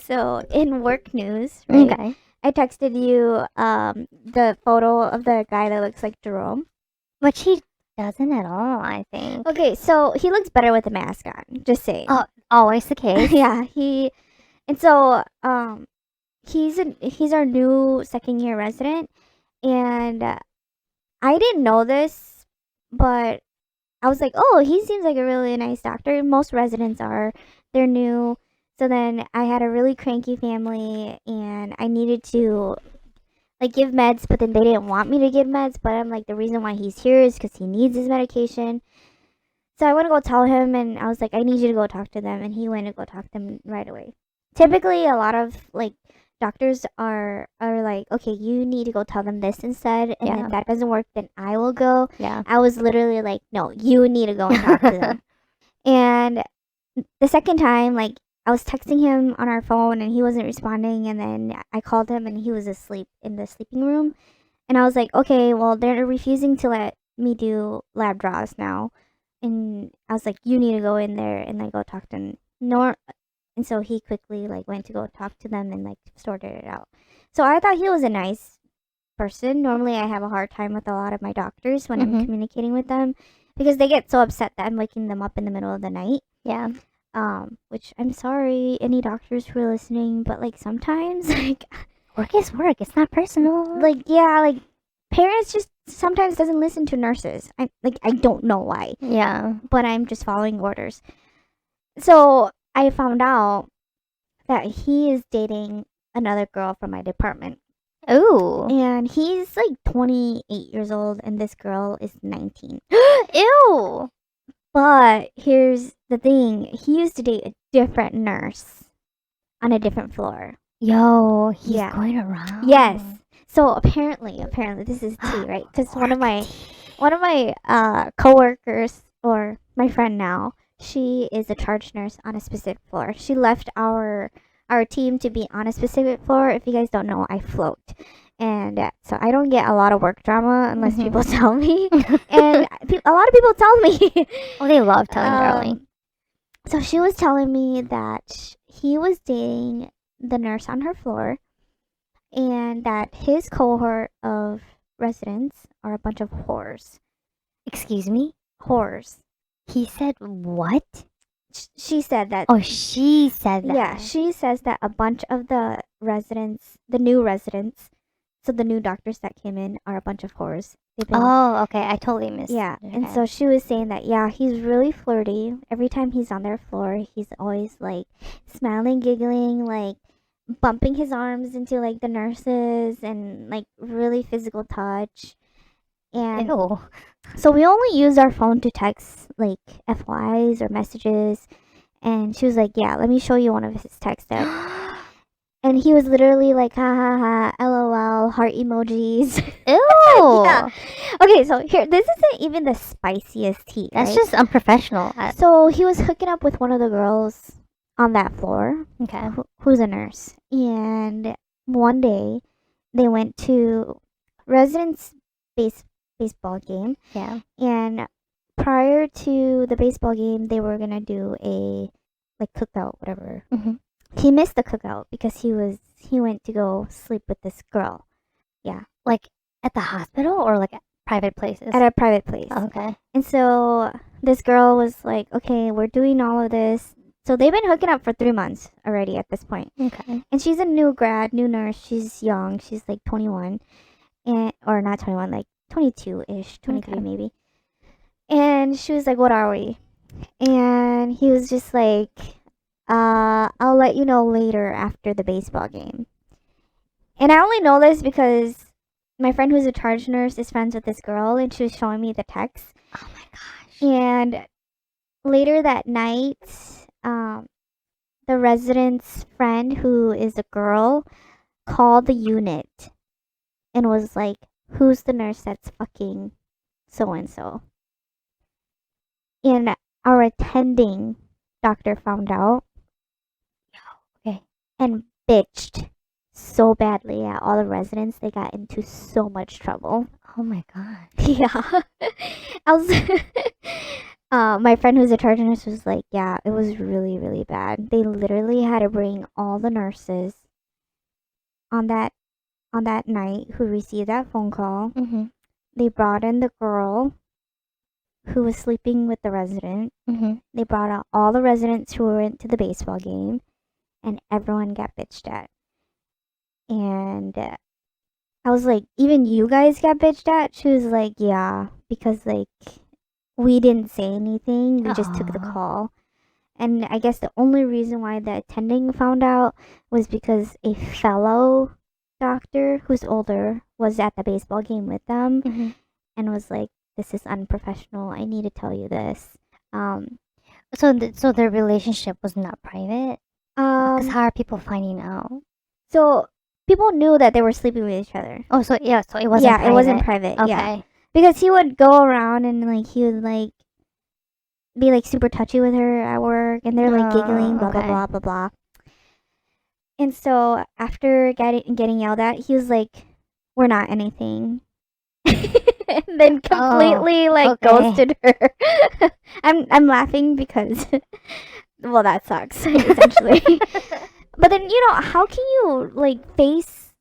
So in work news, right? Okay. I texted you the photo of the guy that looks like Jerome. Which he doesn't at all, I think. Okay, so he looks better with a mask on. Just saying. Oh, always the case. Yeah, and so he's our new second year resident, and I didn't know this, but I was like, oh, he seems like a really nice doctor. Most residents are. They're new. So then I had a really cranky family and I needed to like give meds, but then they didn't want me to give meds. But I'm like, the reason why he's here is because he needs his medication. So I went to go tell him and I was like, I need you to go talk to them. And he went to go talk to them right away. Typically, a lot of like doctors are like, okay, you need to go tell them this instead. And Yeah. if that doesn't work, then I will go. Yeah. I was literally like, no, you need to go and talk to them. And the second time, like, I was texting him on our phone and he wasn't responding. And then I called him and he was asleep in the sleeping room. And I was like, okay, well, they're refusing to let me do lab draws now. And I was like, you need to go in there and like go talk to them. And so he quickly like went to go talk to them and like sorted it out. So I thought he was a nice person. Normally, I have a hard time with a lot of my doctors when I'm communicating with them because they get so upset that I'm waking them up in the middle of the night. Yeah. Which I'm sorry, any doctors who are listening, but like sometimes, like Work is work. It's not personal. like yeah, like parents just sometimes doesn't listen to nurses. I don't know why, Yeah. but I'm just following orders. So I found out that he is dating another girl from my department. Ooh. And he's like 28 years old, and this girl is 19. Ew. But here's the thing, he used to date a different nurse on a different floor. Yo, he's Yeah. going around. Yes. So apparently, this is tea, right? Because one of my coworkers, or my friend now, she is a charge nurse on a specific floor. She left our team to be on a specific floor. If you guys don't know, I float. And so I don't get a lot of work drama unless people tell me. And a lot of people tell me. Oh, they love telling Darling. So she was telling me that he was dating the nurse on her floor and that his cohort of residents are a bunch of whores. Excuse me? Whores. He said what? She said that. Oh, she said that. Yeah, she says that a bunch of the residents, the new residents, so the new doctors that came in are a bunch of whores. Oh, okay. I totally missed. Yeah, Okay. and so she was saying that, yeah, he's really flirty. Every time he's on their floor, he's always like smiling, giggling, like bumping his arms into like the nurses and like really physical touch. And Ew. so we only use our phone to text like FYs or messages. And she was like, yeah, let me show you one of his texts that. And he was literally like, ha ha ha, lol, heart emojis. Ew. Yeah. Okay, so here, this isn't even the spiciest tea. That's right? just unprofessional. So he was hooking up with one of the girls on that floor, Okay. who's a nurse. And one day, they went to residents' baseball game. Yeah. And prior to the baseball game, they were gonna do a like cookout, whatever. Mhm. He missed the cookout because he went to go sleep with this girl. Yeah. Like at the hospital or like at private places? At a private place. Okay. And so this girl was like, okay, we're doing all of this. So they've been hooking up for 3 months already at this point. Okay. And she's a new nurse. She's young. She's like 21. Or not 21, like 22-ish, 23 Okay. maybe. And she was like, what are we? And he was just like, I'll let you know later after the baseball game. And I only know this because my friend who's a charge nurse is friends with this girl and she was showing me the text. Oh my gosh. And later that night, the resident's friend, who is a girl, called the unit and was like, who's the nurse that's fucking so and so? And our attending doctor found out. Okay. And bitched so badly at all the residents. They got into so much trouble. Oh my god. Yeah. I was My friend who's a charge nurse was like, yeah, it was really, really bad. They literally had to bring all the nurses on that night who received that phone call. Mhm. They brought in the girl who was sleeping with the resident. Mhm. They brought out all the residents who went to the baseball game, and everyone got bitched at. And I was like, even you guys got bitched at? She was like, yeah, because like we didn't say anything. We just took the Aw. call. And I guess the only reason why the attending found out was because a fellow doctor who's older was at the baseball game with them Mhm. and was like, this is unprofessional. I need to tell you this. Um, So their relationship was not private? Because um, how are people finding out? so people knew that they were sleeping with each other. Oh, so yeah, so it wasn't Yeah, private. it wasn't private. Yeah. Okay. Because he would go around and like he would like be like super touchy with her at work and they're like giggling, blah blah Okay. blah blah blah. And so after getting yelled at, he was like, "We're not anything," and then completely like okay. ghosted her. I'm laughing because, well, that sucks essentially. But then how can you like face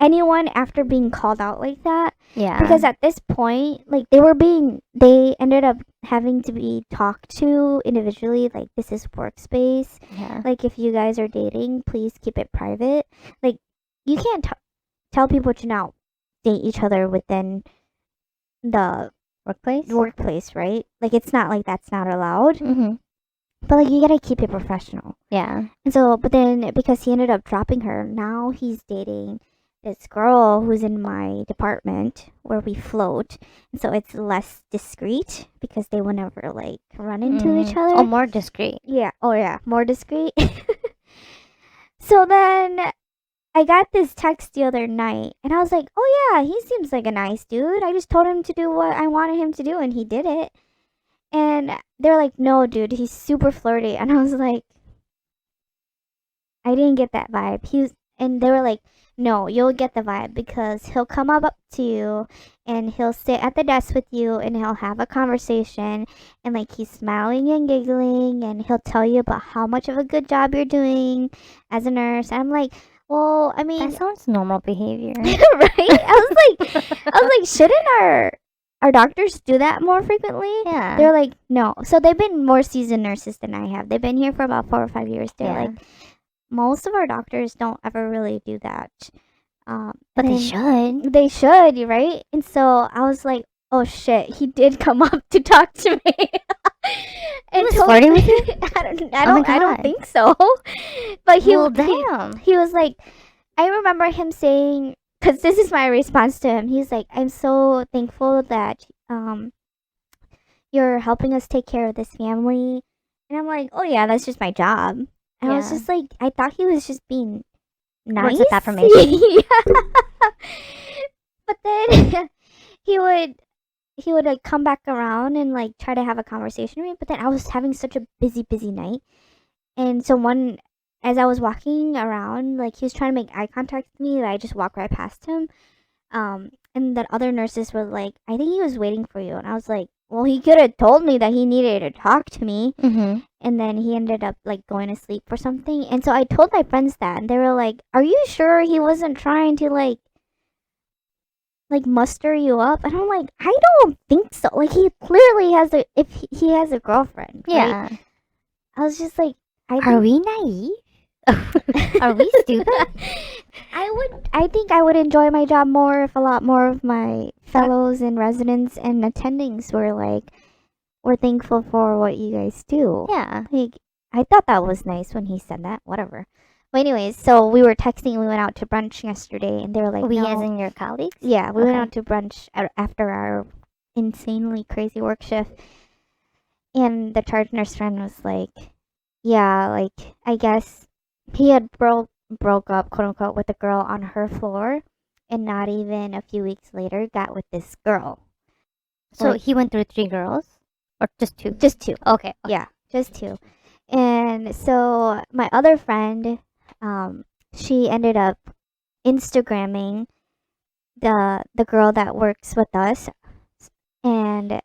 anyone after being called out like that? Yeah. Because at this point, like they ended up having to be talked to individually. Like, this is workspace. Yeah. Like, if you guys are dating, please keep it private. Like, you can't tell people to not date each other within the Workplace? right? Like, it's not like that's not allowed. Mhm. But like, you gotta keep it professional. Yeah. And so, but then because he ended up dropping her, now he's dating this girl who's in my department where we float. And so it's less discreet because they will never like run into each other. Oh, more discreet. Yeah. Oh, yeah. More discreet. So then I got this text the other night and I was like, oh, yeah, he seems like a nice dude. I just told him to do what I wanted him to do and he did it. And they're like, no, dude, he's super flirty. And I was like, I didn't get that vibe. And they were like, no, you'll get the vibe because he'll come up to you and he'll sit at the desk with you and he'll have a conversation and like he's smiling and giggling and he'll tell you about how much of a good job you're doing as a nurse. And I'm like, well, I mean, That sounds normal behavior. right? I was like, shouldn't our doctors do that more frequently? Yeah. They're like, no. So they've been more seasoned nurses than I have. They've been here for about 4 or 5 years. They're Yeah. like, most of our doctors don't ever really do that. But they then should. They should, right? And so I was like, oh shit, he did come up to talk to me. He was told flirting with me- you? I Oh my don't God. think so. But Well, damn. he was like, I remember him saying, because this is my response to him. He's like, I'm so thankful that you're helping us take care of this family. And I'm like, oh yeah, that's just my job. And I was Yeah. just like, I thought he was just being nice. Words of affirmation. Yeah. But then he would like come back around and like try to have a conversation with me. But then I was having such a busy night. And so as I was walking around, like he was trying to make eye contact with me, and I just walked right past him. And the other nurses were like, I think he was waiting for you. And I was like, well, he could have told me that he needed to talk to me. Mm-hmm. And then he ended up like going to sleep or something. And so I told my friends that, and they were like, are you sure he wasn't trying to like muster you up? And I'm like, I don't think so. Like, he clearly has he has a girlfriend, right? Yeah. I was just like, Are we naive? Are we stupid? I think I would enjoy my job more if a lot more of my fellows and residents and attendings were like, we're thankful for what you guys do. Yeah. Like, I thought that was nice when he said that. Whatever. But anyways, so we were texting. We went out to brunch yesterday, and they were like, We no. as in your colleagues? Yeah, we went Okay. out to brunch after our insanely crazy work shift. And the charge nurse friend was like, yeah, like, I guess he had broke up, quote unquote, with a girl on her floor, and not even a few weeks later got with this girl. So Like- he went through 3 girls? Or just 2? Just 2. Okay. Yeah, just 2. And so my other friend, she ended up Instagramming the girl that works with us, and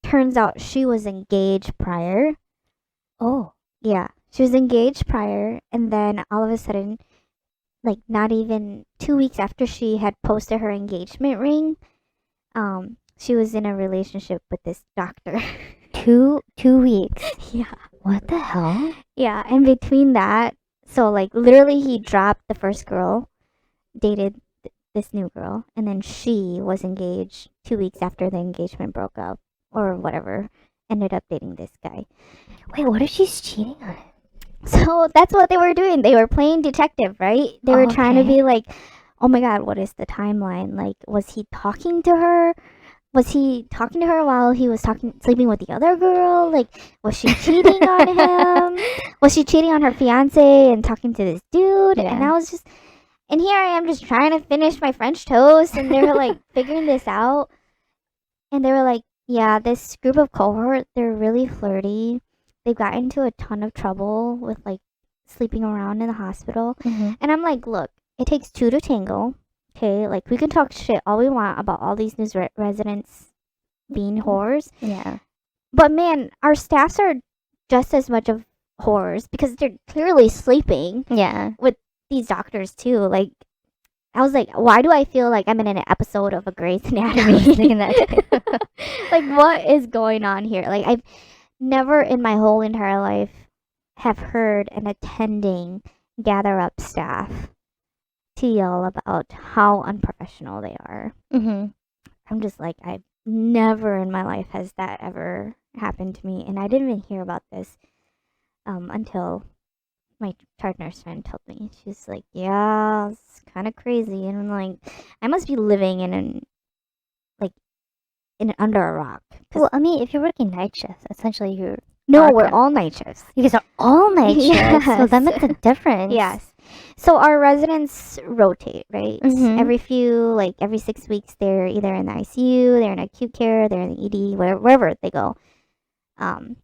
turns out she was engaged prior. Oh. Yeah, she was engaged prior, and then all of a sudden, like not even 2 weeks after she had posted her engagement ring, she was in a relationship with this doctor. 2 weeks. Yeah. What the hell? Yeah, and between that, so like literally he dropped the first girl, dated this new girl, and then she was engaged 2 weeks after the engagement broke up or whatever, ended up dating this guy. Wait, what if she's cheating on him? So that's what they were doing. They were playing detective, right? They were trying to be like, oh my god, what is the timeline? Like, was he talking to her? Was he talking to her while he was sleeping with the other girl? Like, was she cheating on him? Was she cheating on her fiance and talking to this dude? Yeah. And I was just, and here I am just trying to finish my French toast, and they were like figuring this out. And they were like, yeah, this group of cohort, they're really flirty. They got into a ton of trouble with like sleeping around in the hospital. Mm-hmm. And I'm like, look, it takes two to tango. Okay, like we can talk shit all we want about all these news residents being whores. Yeah. But man, our staffs are just as much of whores because they're clearly sleeping Yeah. with these doctors too. Like, I was like, why do I feel like I'm in an episode of a Grey's Anatomy? I was thinking that too. Like, what is going on here? Like, I've never in my whole entire life have heard an attending gather up staff to yell about how unprofessional they are. Mm-hmm. I'm just like, I've never in my life has that ever happened to me, and I didn't even hear about this until my charge nurse friend told me. She's like, yeah, it's kind of crazy, and I'm like, I must be living in under a rock. Well, I mean, if you're working night shifts, essentially you're No, dark we're and- all night shifts. you guys are all night shifts, so Yes. that makes a difference. Yes. So our residents rotate, right? Mhm. Every 6 weeks, they're either in the ICU, they're in acute care, they're in the ED, wherever they go. And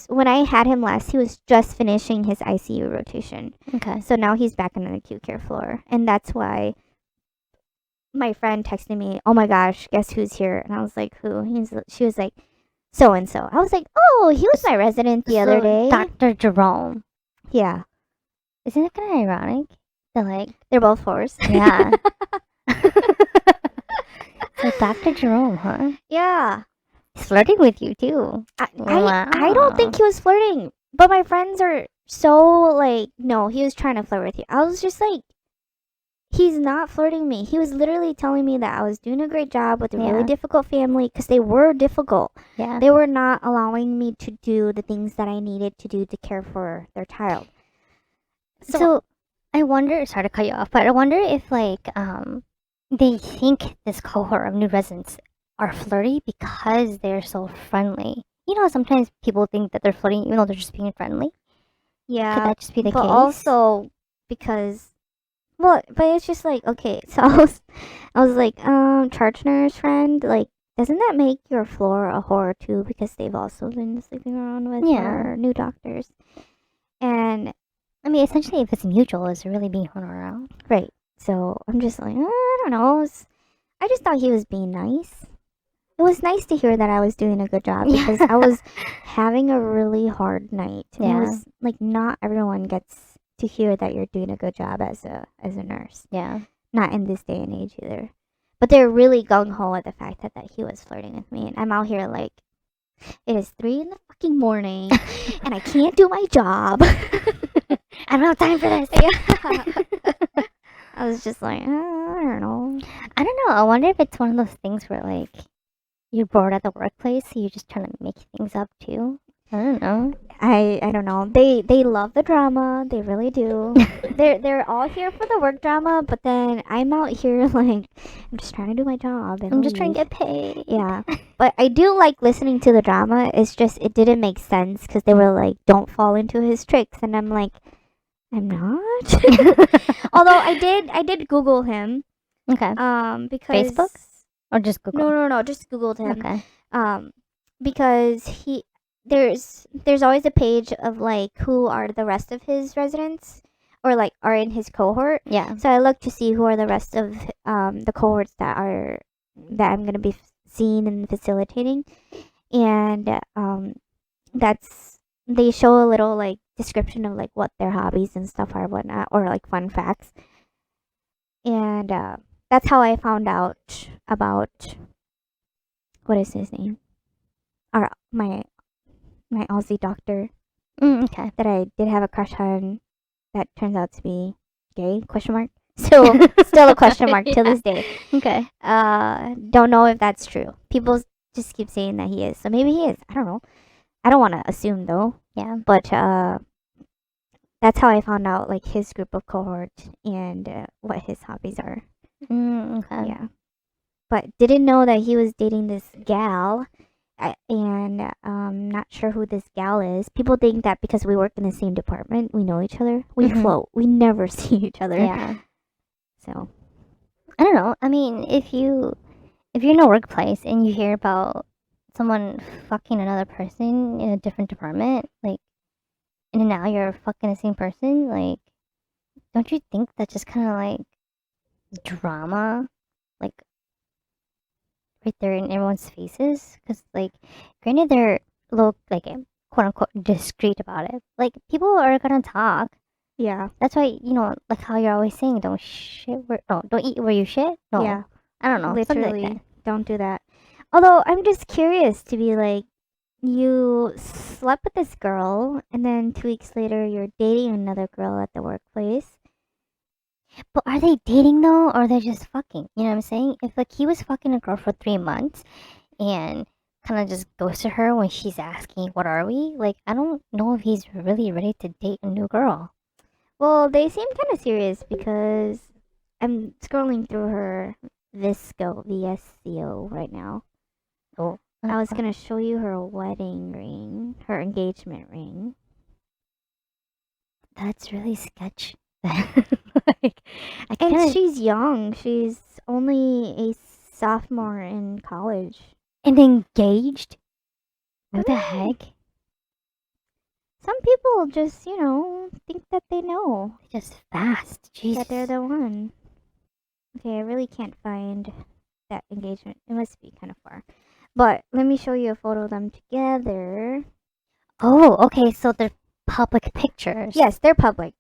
when I had him last, he was just finishing his ICU rotation. Okay. So now he's back on the acute care floor. And that's why my friend texted me, oh my gosh, guess who's here? And I was like, who? She was like, so and so. I was like, oh, he was my resident the other day. Dr. Jerome. Yeah. Isn't it kind of ironic? That like, They're both whores. yeah. So Dr. Jerome, huh? Yeah. He's flirting with you too. I don't think he was flirting. But my friends are so like, no, he was trying to flirt with you. I was just like, he's not flirting me. He was literally telling me that I was doing a great job with a really Yeah. difficult family because they were difficult. Yeah. They were not allowing me to do the things that I needed to do to care for their child. So I wonder, sorry to cut you off, but I wonder if like they think this cohort of new residents are flirty because they're so friendly. You know, sometimes people think that they're flirting even though they're just being friendly. Could yeah, that just be the but case? also because, well, but it's just like, okay, so I was like, charge nurse friend, like, doesn't that make your floor a horror too? Because they've also been sleeping around with Yeah. our new doctors. And, I mean, essentially, if it's mutual, it's really being hung around. right, so I'm just like, I don't know. I just thought he was being nice. It was nice to hear that I was doing a good job because I was having a really hard night. And Yeah. it was like, not everyone gets to hear that you're doing a good job as a nurse. Yeah. Not in this day and age either. But they're really gung ho at the fact that he was flirting with me, and I'm out here like, it is 3 in the fucking morning, and I can't do my job. I don't have time for this. Yeah. I was just like, I don't know. I don't know. I wonder if it's one of those things where like you're bored at the workplace, so you're just trying to make things up too. I don't know. I don't know. They love the drama. They really do. they're all here for the work drama, but then I'm out here like, I'm just trying to do my job. And I'm just trying to leave. get paid. Yeah, but I do like listening to the drama. It's just it didn't make sense because they were like, "Don't fall into his tricks," and I'm like, "I'm not." Although I did Google him. Okay. Because Facebook? Or just Google. No, just Googled him. Okay. Because there's always a page of like who are the rest of his residents or like are in his cohort. Yeah. So I looked to see who are the rest of the cohorts that I'm gonna be seeing and facilitating, and that's they show a little like description of like what their hobbies and stuff are, whatnot, or like fun facts, and that's how I found out about what is his name, our my Aussie doctor Okay. that I did have a crush on. That turns out to be gay? Question mark. So still a question mark till this day. Okay. Don't know if that's true. People just keep saying that he is. So maybe he is. I don't know. I don't want to assume though. Yeah. But that's how I found out like his group of cohort and what his hobbies are. Okay. Yeah. But didn't know that he was dating this gal. And not sure who this gal is. People think that because we work in the same department, we know each other. We float. We never see each other. Yeah. So I don't know. I mean, if you're in a workplace and you hear about someone fucking another person in a different department, like, and now you're fucking the same person, like, don't you think that's just kind of like drama, like, right there in everyone's faces? Because, like, granted, they're low, like, quote unquote discreet about it. Like, people are gonna talk. yeah, That's why, like how you're always saying, don't shit where, no, don't eat where you shit. No, yeah, I don't know, something like literally, that. don't do that. Although I'm just curious to be like, you slept with this girl, and then 2 weeks later you're dating another girl at the workplace. But are they dating though, or they're just fucking? You know what I'm saying? If like he was fucking a girl for 3 months and kind of just ghosted her when she's asking, "What are we?" Like, I don't know if he's really ready to date a new girl. Well, they seem kind of serious because I'm scrolling through her Visco VSCO right now. Oh, I was gonna show you her wedding ring, her engagement ring. that's really sketch. Like, I And can't. she's young. She's only a sophomore in college. And engaged? What the Mm. heck? Some people just, think that they know Just fast. Jesus. that they're the one. Okay, I really can't find that engagement. It must be kind of far. But let me show you a photo of them together. Oh, okay. So they're public pictures. Yes, they're public.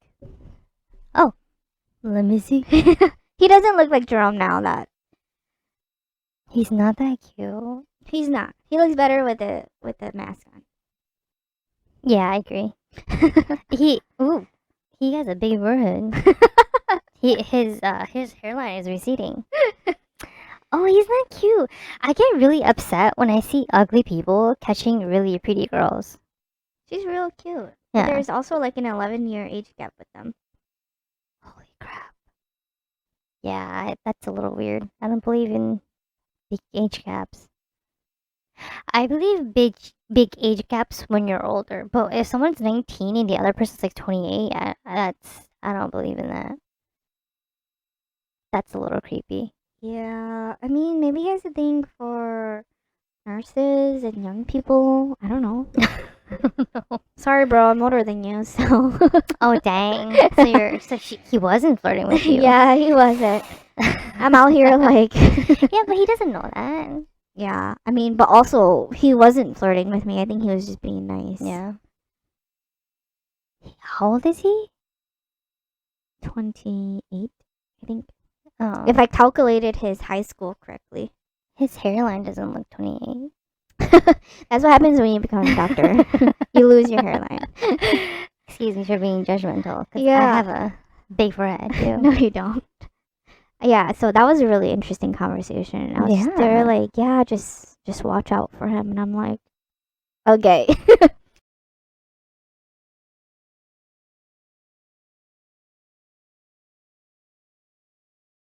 Let me see. He doesn't look like Jerome now. That He's not that cute. he's not. He looks better with the mask on. Yeah, I agree. He has a big forehead. His hairline is receding. Oh, he's not cute. I get really upset when I see ugly people catching really pretty girls. She's real cute. Yeah. There's also like an 11-year age gap with them. Holy crap. Yeah, that's a little weird. I don't believe in big age gaps. I believe big age gaps when you're older, but if someone's 19 and the other person's like 28, I don't believe in that. That's a little creepy. Yeah, I mean, maybe he has a thing for nurses and young people. I don't know. No. Sorry, bro, I'm older than you, so. Oh dang! He wasn't flirting with you. Yeah, he wasn't. I'm out here like. Yeah, but he doesn't know that. Yeah, I mean, but also he wasn't flirting with me. I think he was just being nice. Yeah. How old is he? 28, I think. Oh. If I calculated his high school correctly. His hairline doesn't look 28. That's what happens when you become a doctor. You lose your hairline. Excuse me for being judgmental. Cause Yeah. I have a big forehead too. No, you don't. Yeah, so that was a really interesting conversation. I was just there Yeah. like, yeah, just watch out for him, and I'm like, okay.